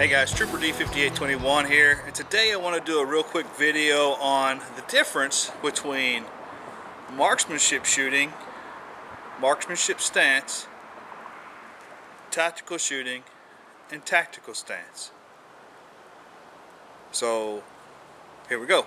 Hey guys, Trooper D5821 here, and today I want to do a real quick video on the difference between marksmanship shooting, marksmanship stance, tactical shooting, and tactical stance. So here we go.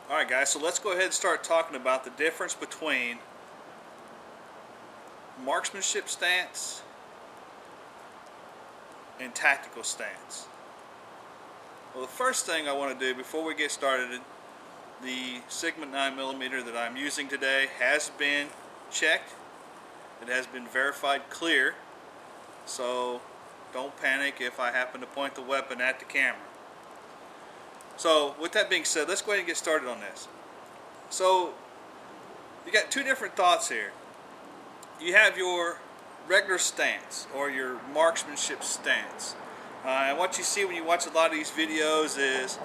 Alright guys, so let's go ahead and start talking about the difference between marksmanship stance and tactical stance. Well, the first thing I want to do before we get started, the Sigma 9mm that I'm using today has been checked. It has been verified clear, so don't panic if I happen to point the weapon at the camera. So with that being said, let's go ahead and get started on this. So you got two different thoughts here. You have your regular stance or your marksmanship stance, and what you see when you watch a lot of these videos is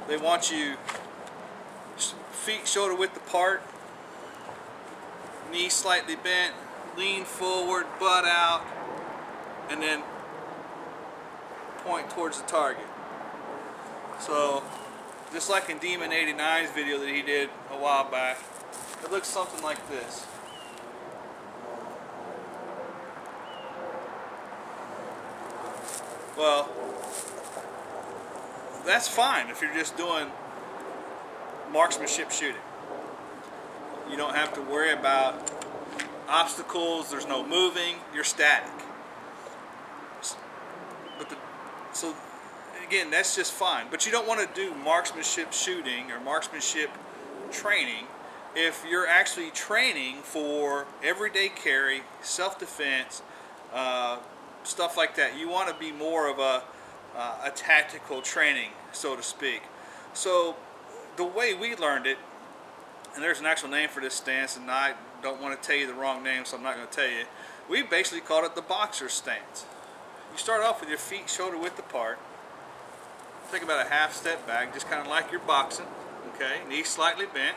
they want you feet shoulder width apart, knees slightly bent, lean forward, butt out, and then point towards the target. So just like in Demon 89's video that he did a while back, it looks something like this. Well, that's fine if you're just doing marksmanship shooting. You don't have to worry about obstacles, there's no moving, you're static. So again, that's just fine. But you don't want to do marksmanship shooting or marksmanship training if you're actually training for everyday carry, self-defense, stuff like that. You want to be more of a tactical training, so to speak. So the way we learned it, and there's an actual name for this stance, and I don't want to tell you the wrong name, so I'm not going to tell you. We basically called it the boxer stance. You start off with your feet shoulder width apart, take about a half step back, just kind of like you're boxing, okay, knees slightly bent,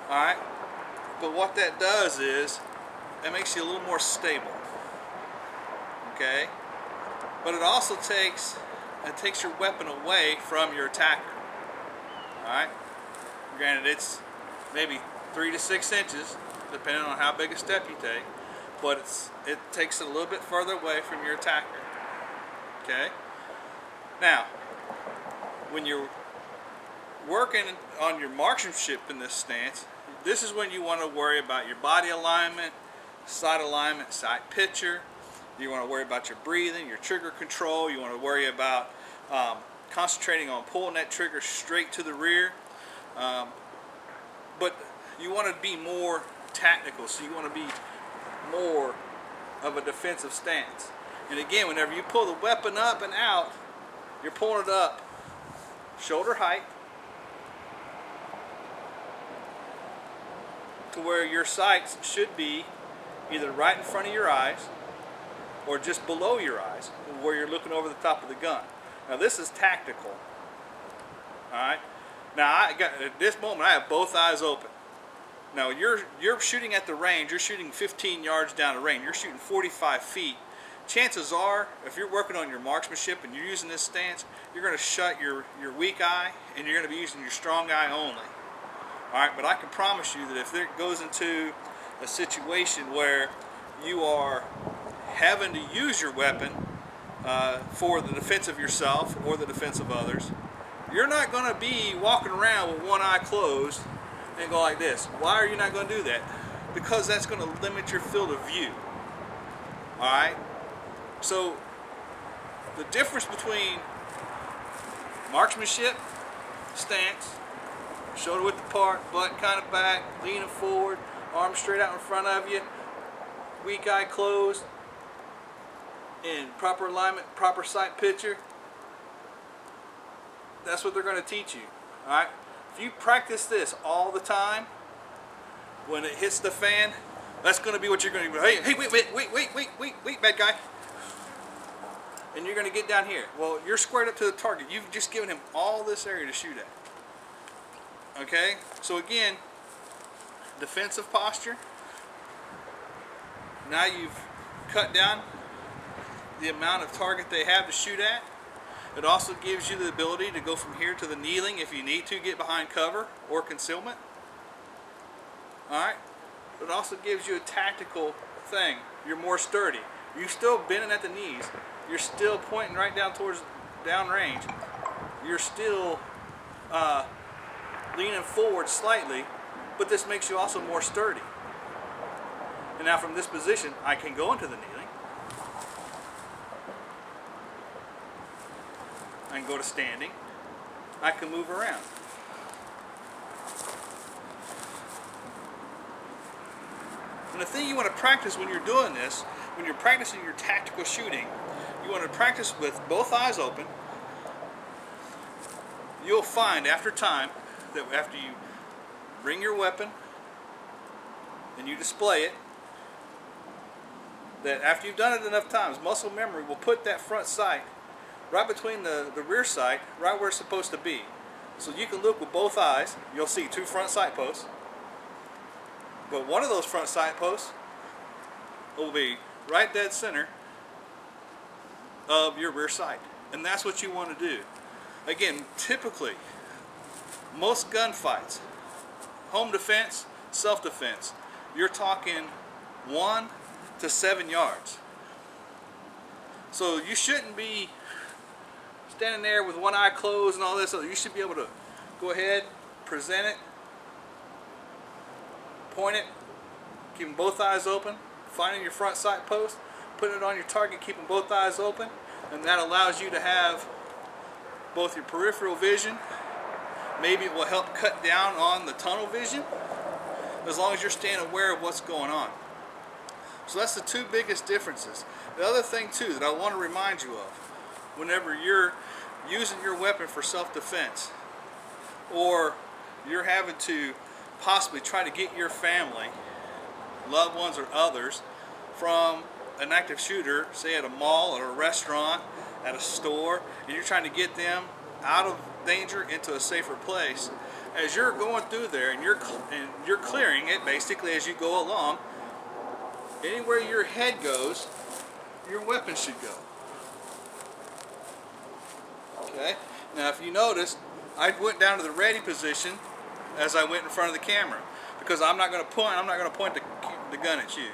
alright, but what that does is it makes you a little more stable. Okay, but it also takes your weapon away from your attacker. Alright, granted it's maybe 3 to 6 inches depending on how big a step you take, but it takes it a little bit further away from your attacker. Okay, now when you're working on your marksmanship in this stance, this is when you want to worry about your body alignment, sight picture. You want to worry about your breathing, your trigger control. You want to worry about concentrating on pulling that trigger straight to the rear. But you want to be more tactical, so you want to be more of a defensive stance. And again, whenever you pull the weapon up and out, you're pulling it up shoulder height to where your sights should be either right in front of your eyes or just below your eyes, where you're looking over the top of the gun. Now this is tactical. Alright? Now at this moment I have both eyes open. Now you're shooting at the range, you're shooting 15 yards down the range, you're shooting 45 feet. Chances are, if you're working on your marksmanship and you're using this stance, you're going to shut your weak eye and you're going to be using your strong eye only. Alright, but I can promise you that if it goes into a situation where you are having to use your weapon for the defense of yourself or the defense of others, you're not going to be walking around with one eye closed and go like this. Why are you not going to do that? Because that's going to limit your field of view. Alright? So the difference between marksmanship stance, shoulder width apart, butt kind of back, leaning forward, arms straight out in front of you, weak eye closed, in proper alignment, proper sight picture, that's what they're going to teach you. Alright? If you practice this all the time, when it hits the fan, that's going to be what you're going to do. Hey, wait, bad guy. And you're going to get down here. Well, you're squared up to the target. You've just given him all this area to shoot at. Okay? So again, defensive posture. Now you've cut down the amount of target they have to shoot at. It also gives you the ability to go from here to the kneeling if you need to get behind cover or concealment. Alright? It also gives you a tactical thing. You're more sturdy. You're still bending at the knees. You're still pointing right down towards downrange. You're still leaning forward slightly, but this makes you also more sturdy. And now from this position, I can go into the kneeling. I can go to standing. I can move around. And the thing you want to practice when you're doing this, when you're practicing your tactical shooting, you want to practice with both eyes open. You'll find after time that after you bring your weapon and you display it, that after you've done it enough times, muscle memory will put that front sight right between the rear sight, right where it's supposed to be. So you can look with both eyes. You'll see two front sight posts. But one of those front sight posts will be right dead center of your rear sight. And that's what you want to do. Again, typically, most gunfights, home defense, self-defense, you're talking 1 to 7 yards. So you shouldn't be standing there with one eye closed and all this. You should be able to go ahead, present it, point it, keeping both eyes open, finding your front sight post, putting it on your target, keeping both eyes open, and that allows you to have both your peripheral vision. Maybe it will help cut down on the tunnel vision as long as you're staying aware of what's going on. So that's the two biggest differences. The other thing too that I want to remind you of, whenever you're using your weapon for self-defense, or you're having to possibly try to get your family, loved ones or others, from an active shooter, say at a mall or a restaurant, at a store, and you're trying to get them out of danger into a safer place, as you're going through there and you're clearing it basically as you go along, anywhere your head goes, your weapon should go. Okay? Now if you notice, I went down to the ready position as I went in front of the camera, because I'm not going to point the gun at you.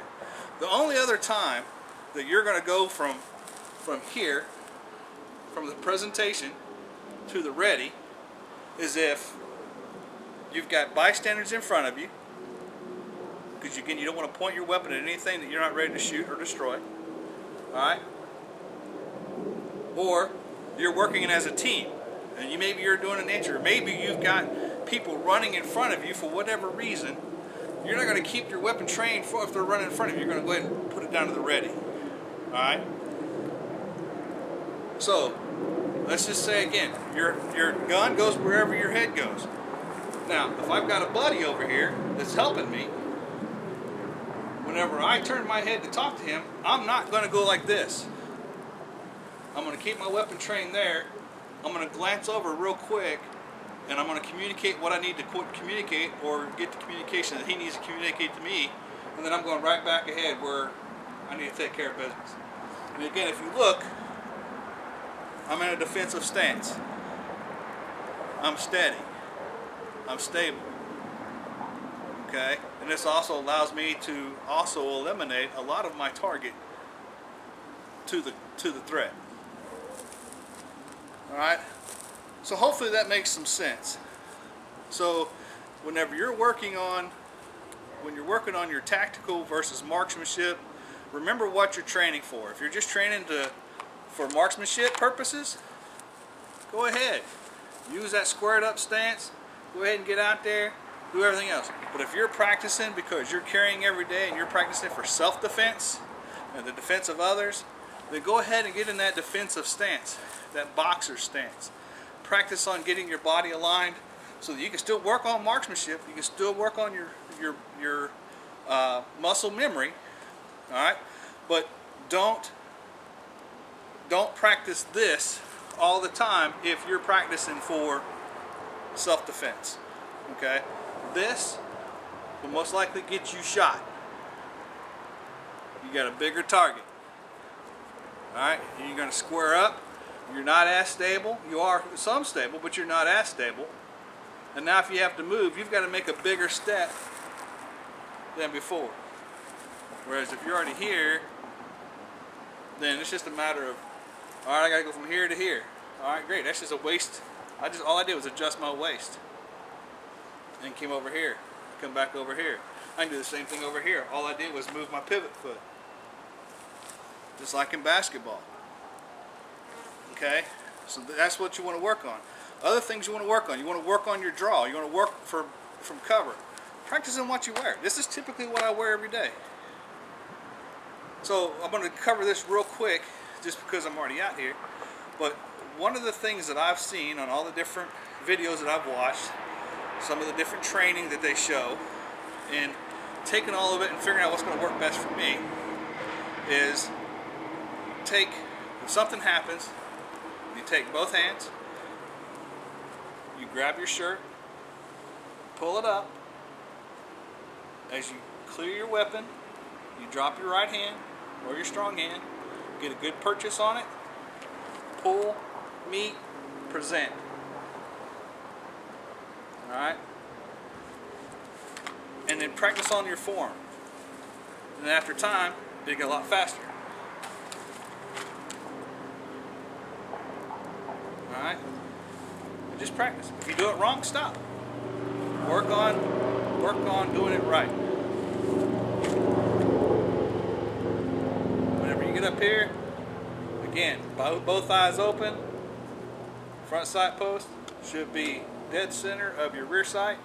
The only other time that you're going to go from here, from the presentation to the ready, is if you've got bystanders in front of you, because again, you don't want to point your weapon at anything that you're not ready to shoot or destroy. Alright? Or you're working as a team, and maybe you're doing an inch, or maybe you've got people running in front of you for whatever reason. You're not going to keep your weapon trained for if they're running in front of you. You're going to go ahead and put it down to the ready. Alright? So, let's just say again, your gun goes wherever your head goes. Now, if I've got a buddy over here that's helping me, whenever I turn my head to talk to him, I'm not going to go like this. I'm going to keep my weapon trained there. I'm going to glance over real quick, and I'm going to communicate what I need to communicate, or get the communication that he needs to communicate to me, and then I'm going right back ahead where I need to take care of business. And again, if you look, I'm in a defensive stance. I'm steady. I'm stable. Okay? And this also allows me to also eliminate a lot of my target to the threat. Alright? So hopefully that makes some sense. So whenever you're working on your tactical versus marksmanship, remember what you're training for. If you're just training for marksmanship purposes, go ahead. Use that squared up stance. Go ahead and get out there. Do everything else. But if you're practicing because you're carrying every day and you're practicing for self-defense and the defense of others, then go ahead and get in that defensive stance, that boxer stance. Practice on getting your body aligned so that you can still work on marksmanship. You can still work on your muscle memory. All right, but don't practice this all the time if you're practicing for self-defense. Okay, this will most likely get you shot. You got a bigger target. Alright, you're going to square up. You're not as stable. You are some stable, but you're not as stable. And now if you have to move, you've got to make a bigger step than before. Whereas if you're already here, then it's just a matter of, alright, I got to go from here to here. Alright, great. That's just a waist. All I did was adjust my waist. And came over here. Come back over here. I can do the same thing over here. All I did was move my pivot foot. Just like in basketball. Okay? So that's what you want to work on. Other things you want to work on. You want to work on your draw. You want to work from cover. Practice in what you wear. This is typically what I wear every day. So I'm going to cover this real quick just because I'm already out here. But one of the things that I've seen on all the different videos that I've watched, some of the different training that they show, and taking all of it and figuring out what's going to work best for me is if something happens, you take both hands, you grab your shirt, pull it up. As you clear your weapon, you drop your right hand or your strong hand, get a good purchase on it, pull, meet, present. Alright? And then practice on your form. And then after time, it'll get a lot faster. Alright? Just practice. If you do it wrong, stop. Work on doing it right. Whenever you get up here, again, both eyes open, front sight post should be dead center of your rear sight.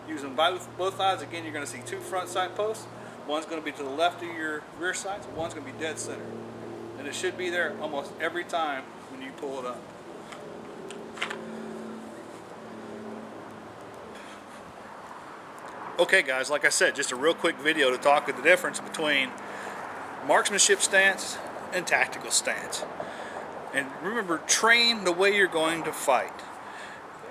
Using both eyes, again, you're going to see two front sight posts. One's going to be to the left of your rear sights, one's going to be dead center. And it should be there almost every time when you pull it up. Okay guys, like I said, just a real quick video to talk of the difference between marksmanship stance and tactical stance. And remember, train the way you're going to fight.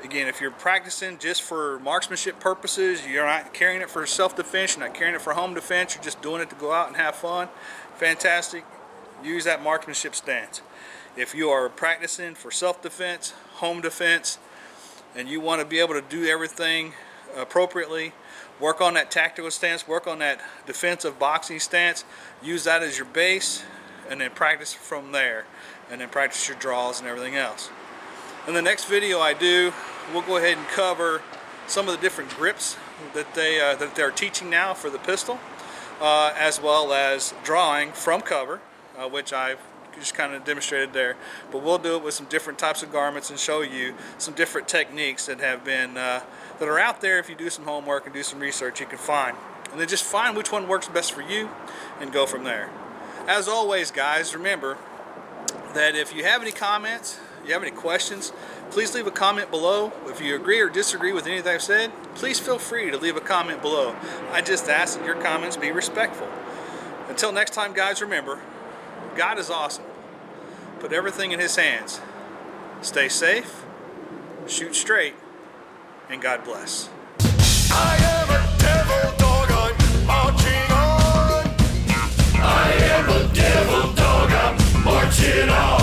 Again, if you're practicing just for marksmanship purposes, you're not carrying it for self-defense, you're not carrying it for home defense, you're just doing it to go out and have fun, fantastic. Use that marksmanship stance. If you are practicing for self-defense, home defense, and you want to be able to do everything appropriately, work on that tactical stance, work on that defensive boxing stance, use that as your base, and then practice from there, and then practice your draws and everything else. In the next video I do, we'll go ahead and cover some of the different grips that they're teaching now for the pistol, as well as drawing from cover, which I've just kind of demonstrated there. But we'll do it with some different types of garments and show you some different techniques that have been that are out there. If you do some homework and do some research, you can find, and then just find which one works best for you and go from there. As always guys, remember that if you have any comments, you have any questions, please leave a comment below. If you agree or disagree with anything I've said, please feel free to leave a comment below. I just ask that your comments be respectful. Until next time guys, remember, God is awesome. Put everything in His hands. Stay safe, shoot straight, and God bless. I am a devil dog, I'm marching on. I am a devil dog, I'm marching on.